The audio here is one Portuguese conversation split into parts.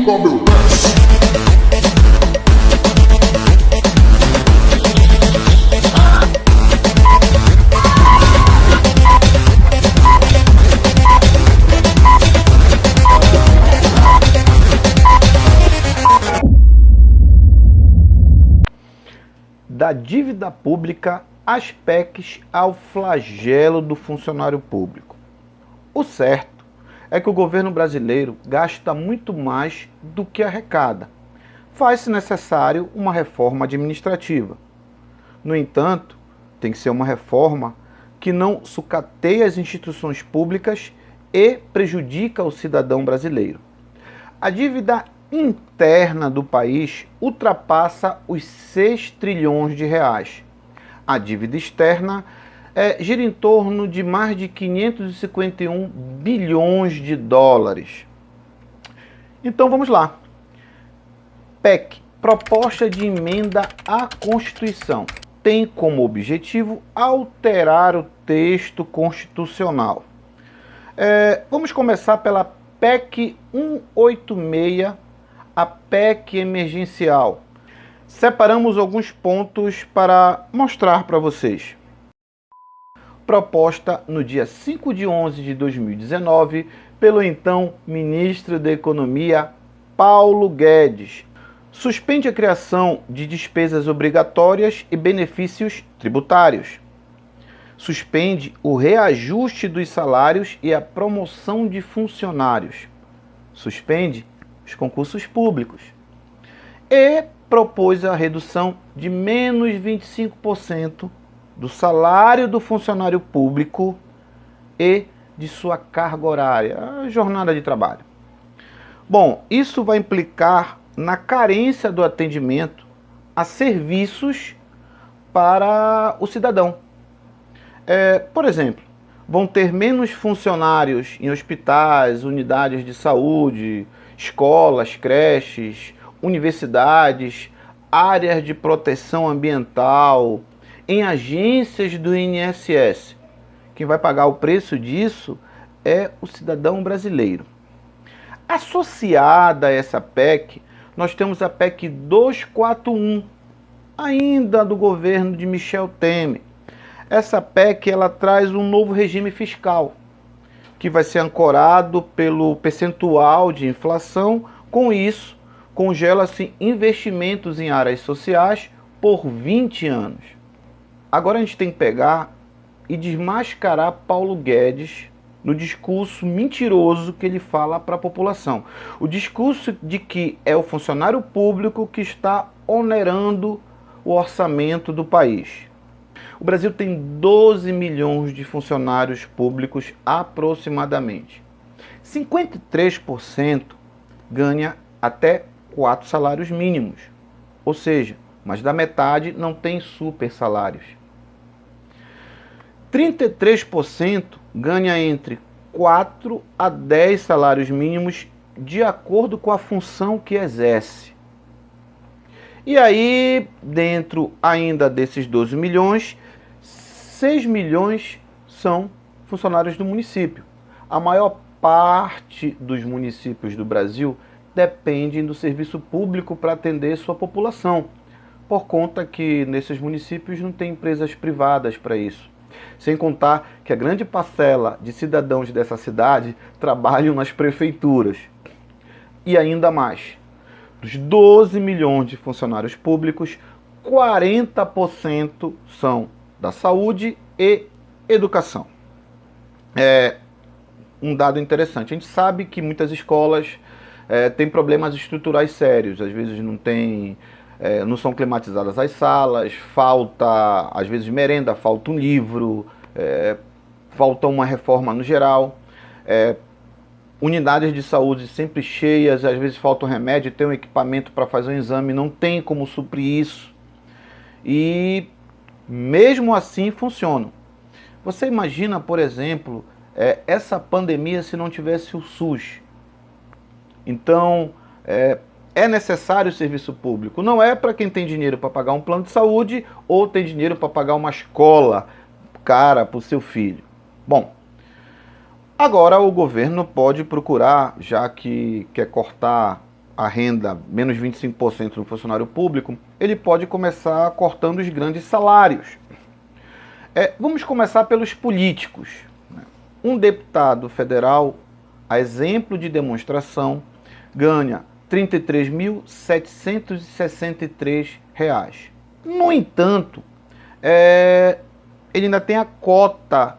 no meu verso. Da dívida pública às PECs ao flagelo do funcionário público. O certo é que o governo brasileiro gasta muito mais do que arrecada. Faz-se necessário uma reforma administrativa. No entanto, tem que ser uma reforma que não sucateie as instituições públicas e prejudica o cidadão brasileiro. A dívida interna do país ultrapassa os 6 trilhões de reais. A dívida externa gira em torno de mais de 551 bilhões de dólares. Então vamos lá. PEC, proposta de emenda à Constituição, tem como objetivo alterar o texto constitucional. Vamos começar pela PEC 186, a PEC emergencial. Separamos alguns pontos para mostrar para vocês. Proposta no dia 5 de 11 de 2019 pelo então ministro da Economia, Paulo Guedes. Suspende a criação de despesas obrigatórias e benefícios tributários. Suspende o reajuste dos salários e a promoção de funcionários. Suspende os concursos públicos. E propôs a redução de menos 25% do salário do funcionário público e de sua carga horária, a jornada de trabalho. Bom, isso vai implicar na carência do atendimento a serviços para o cidadão. Por exemplo, vão ter menos funcionários em hospitais, unidades de saúde, escolas, creches, universidades, áreas de proteção ambiental, em agências do INSS. Quem vai pagar o preço disso é o cidadão brasileiro. Associada a essa PEC, nós temos a PEC 241, ainda do governo de Michel Temer. Essa PEC ela traz um novo regime fiscal, que vai ser ancorado pelo percentual de inflação. Com isso, congela-se investimentos em áreas sociais por 20 anos. Agora a gente tem que pegar e desmascarar Paulo Guedes no discurso mentiroso que ele fala para a população. O discurso de que é o funcionário público que está onerando o orçamento do país. O Brasil tem 12 milhões de funcionários públicos aproximadamente. 53% ganha até 4 salários mínimos. Ou seja, mais da metade não tem super salários. 33% ganha entre 4 a 10 salários mínimos de acordo com a função que exerce. E aí, dentro ainda desses 12 milhões, 6 milhões são funcionários do município. A maior parte dos municípios do Brasil dependem do serviço público para atender sua população, por conta que nesses municípios não tem empresas privadas para isso. Sem contar que a grande parcela de cidadãos dessa cidade trabalham nas prefeituras. E ainda mais, dos 12 milhões de funcionários públicos, 40% são da saúde e educação. Um dado interessante. A gente sabe que muitas escolas têm problemas estruturais sérios. Às vezes não são climatizadas as salas, falta, às vezes, merenda, falta um livro, falta uma reforma no geral. Unidades de saúde sempre cheias, às vezes falta um remédio, tem um equipamento para fazer um exame, não tem como suprir isso. E mesmo assim funcionam. Você imagina, por exemplo, essa pandemia se não tivesse o SUS. Então, é necessário o serviço público. Não é para quem tem dinheiro para pagar um plano de saúde ou tem dinheiro para pagar uma escola cara para o seu filho. Bom, agora o governo pode procurar, já que quer cortar a renda menos 25% no funcionário público, ele pode começar cortando os grandes salários. Vamos começar pelos políticos. Um deputado federal, a exemplo de demonstração, ganha R$ 33.763. No entanto, ele ainda tem a cota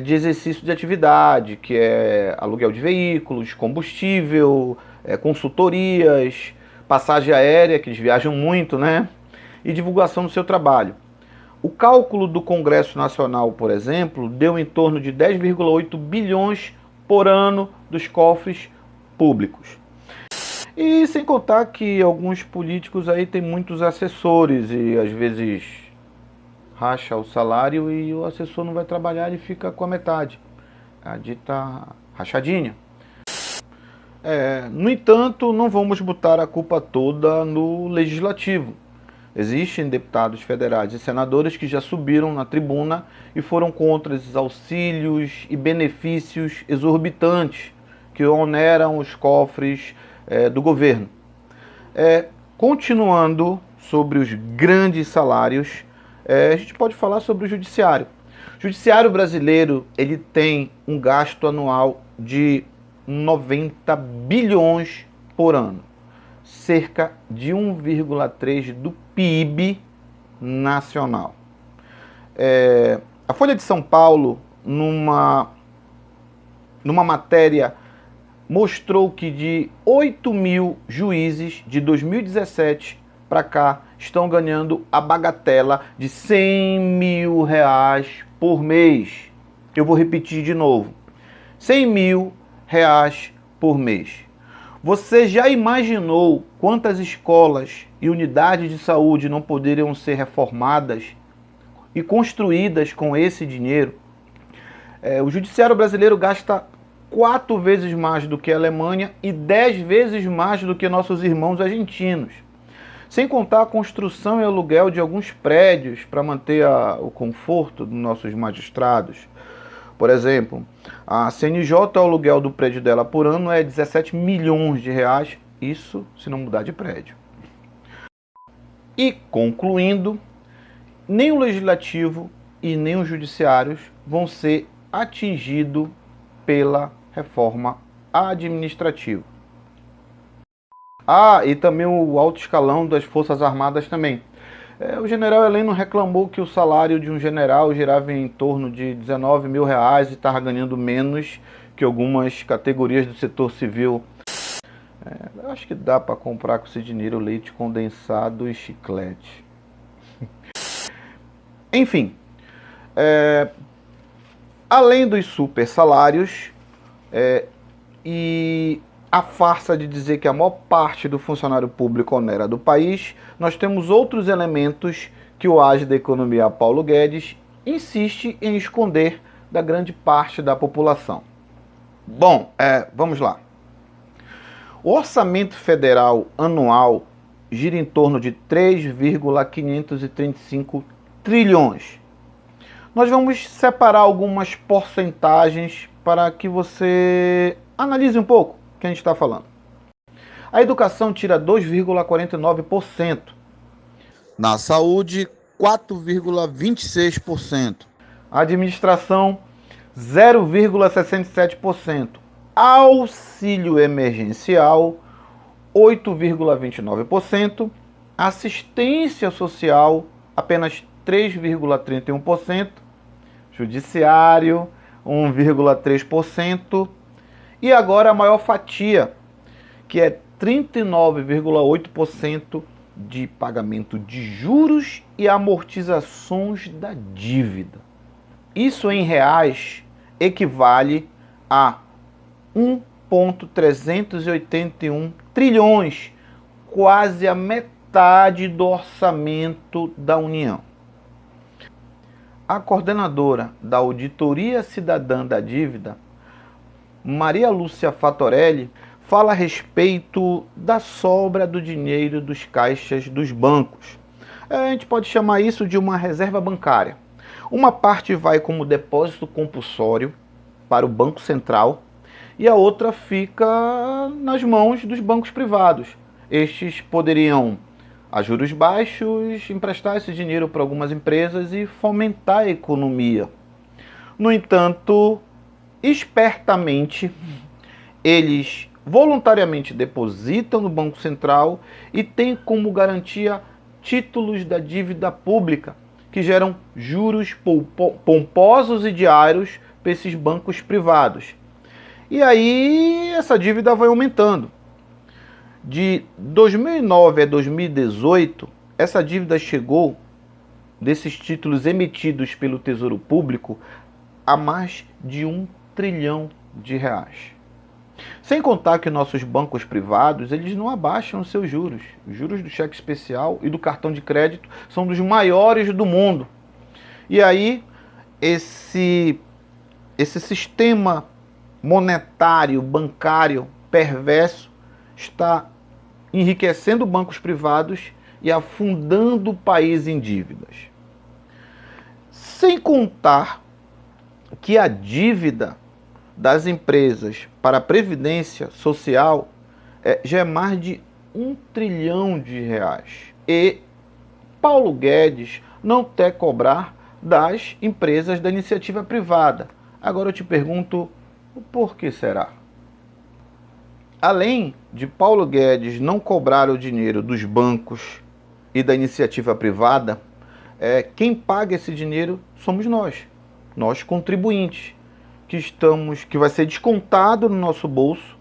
de exercício de atividade, que é aluguel de veículos, combustível, consultorias, passagem aérea, que eles viajam muito, né? E divulgação do seu trabalho. O cálculo do Congresso Nacional, por exemplo, deu em torno de 10,8 bilhões por ano dos cofres públicos. E sem contar que alguns políticos aí têm muitos assessores e às vezes racha o salário e o assessor não vai trabalhar e fica com a metade. A dita rachadinha. No entanto, não vamos botar a culpa toda no legislativo. Existem deputados federais e senadores que já subiram na tribuna e foram contra esses auxílios e benefícios exorbitantes que oneram os cofres do governo. Continuando sobre os grandes salários, a gente pode falar sobre o judiciário. O judiciário brasileiro ele tem um gasto anual de 90 bilhões por ano. Cerca de 1,3% do PIB nacional. A Folha de São Paulo, numa matéria, mostrou que de 8 mil juízes de 2017 para cá estão ganhando a bagatela de R$100 mil por mês. Eu vou repetir de novo. R$100 mil por mês. Você já imaginou quantas escolas e unidades de saúde não poderiam ser reformadas e construídas com esse dinheiro? O judiciário brasileiro gasta 4 vezes mais do que a Alemanha e 10 vezes mais do que nossos irmãos argentinos. Sem contar a construção e aluguel de alguns prédios para manter o conforto dos nossos magistrados. Por exemplo, a CNJ, o aluguel do prédio dela por ano é 17 milhões de reais, isso se não mudar de prédio. E concluindo, nem o legislativo e nem os judiciários vão ser atingidos pela reforma administrativa. E também o alto escalão das Forças Armadas também. O general Heleno reclamou que o salário de um general girava em torno de 19 mil reais e estava ganhando menos que algumas categorias do setor civil. Eu acho que dá para comprar com esse dinheiro leite condensado e chiclete. Enfim, além dos super salários e a farsa de dizer que a maior parte do funcionário público onera do país, nós temos outros elementos que o AGE da Economia, Paulo Guedes, insiste em esconder da grande parte da população. Bom, vamos lá. O orçamento federal anual gira em torno de 3,535 trilhões. Nós vamos separar algumas porcentagens para que você analise um pouco o que a gente está falando. A educação tira 2,49%. Na saúde, 4,26%. A administração, 0,67%. Auxílio emergencial, 8,29%. Assistência social, apenas 3,31%. Judiciário, 1,3%. E agora a maior fatia, que é 39,8% de pagamento de juros e amortizações da dívida. Isso em reais equivale a 1,381 trilhões, quase a metade do orçamento da União. A coordenadora da Auditoria Cidadã da Dívida, Maria Lúcia Fatorelli, fala a respeito da sobra do dinheiro dos caixas dos bancos. A gente pode chamar isso de uma reserva bancária. Uma parte vai como depósito compulsório para o Banco Central e a outra fica nas mãos dos bancos privados. Estes poderiam, a juros baixos, emprestar esse dinheiro para algumas empresas e fomentar a economia. No entanto, espertamente, eles voluntariamente depositam no Banco Central e têm como garantia títulos da dívida pública, que geram juros pomposos e diários para esses bancos privados. E aí essa dívida vai aumentando. De 2009 a 2018, essa dívida chegou, desses títulos emitidos pelo Tesouro Público, a mais de R$ 1 trilhão. Sem contar que nossos bancos privados, eles não abaixam os seus juros. Os juros do cheque especial e do cartão de crédito são dos maiores do mundo. E aí, esse sistema monetário, bancário, perverso, está enriquecendo bancos privados e afundando o país em dívidas. Sem contar que a dívida das empresas para a Previdência Social já é mais de R$ 1 trilhão. E Paulo Guedes não quer cobrar das empresas da iniciativa privada. Agora eu te pergunto, por que será? Além de Paulo Guedes não cobrar o dinheiro dos bancos e da iniciativa privada, quem paga esse dinheiro somos nós contribuintes, que vai ser descontado no nosso bolso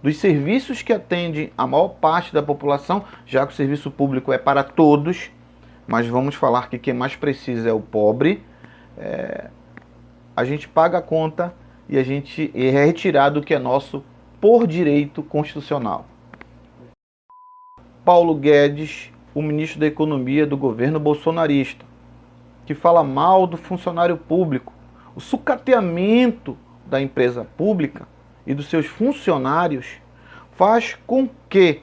dos serviços que atendem a maior parte da população, já que o serviço público é para todos, mas vamos falar que quem mais precisa é o pobre. A gente paga a conta e a gente é retirado o que é nosso por direito constitucional. Paulo Guedes, o ministro da Economia do governo bolsonarista, que fala mal do funcionário público, o sucateamento da empresa pública e dos seus funcionários, faz com que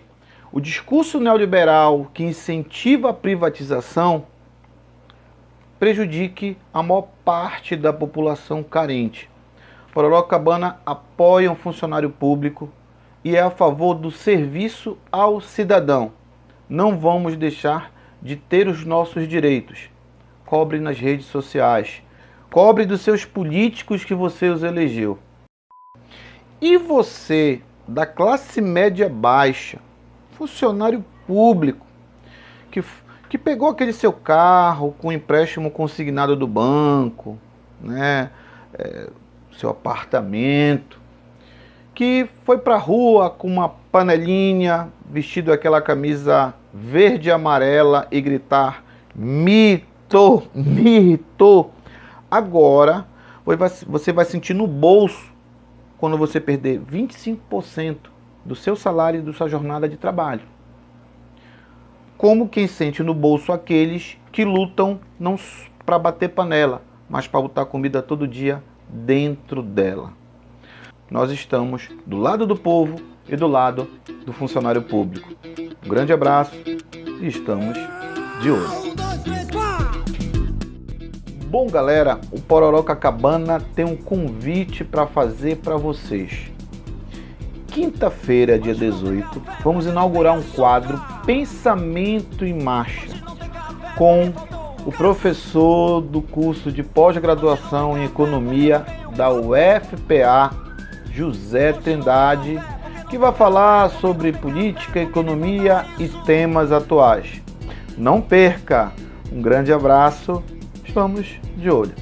o discurso neoliberal que incentiva a privatização prejudique a maior parte da população carente. Sorocabana apoia um funcionário público e é a favor do serviço ao cidadão. Não vamos deixar de ter os nossos direitos. Cobre nas redes sociais. Cobre dos seus políticos que você os elegeu. E você, da classe média baixa, funcionário público, que pegou aquele seu carro com empréstimo consignado do banco, né, seu apartamento, que foi para a rua com uma panelinha, vestido aquela camisa verde e amarela e gritar mito, mito. Agora você vai sentir no bolso quando você perder 25% do seu salário e da sua jornada de trabalho. Como quem sente no bolso aqueles que lutam não para bater panela, mas para botar comida todo dia dentro dela. Nós estamos do lado do povo e do lado do funcionário público. Um grande abraço e estamos de olho. Bom, galera, o Sorocabana tem um convite para fazer para vocês. Quinta-feira, dia 18, vamos inaugurar um quadro Pensamento em Marcha com o professor do curso de pós-graduação em Economia da UFPA, José Trindade, que vai falar sobre política, economia e temas atuais. Não perca! Um grande abraço, estamos de olho.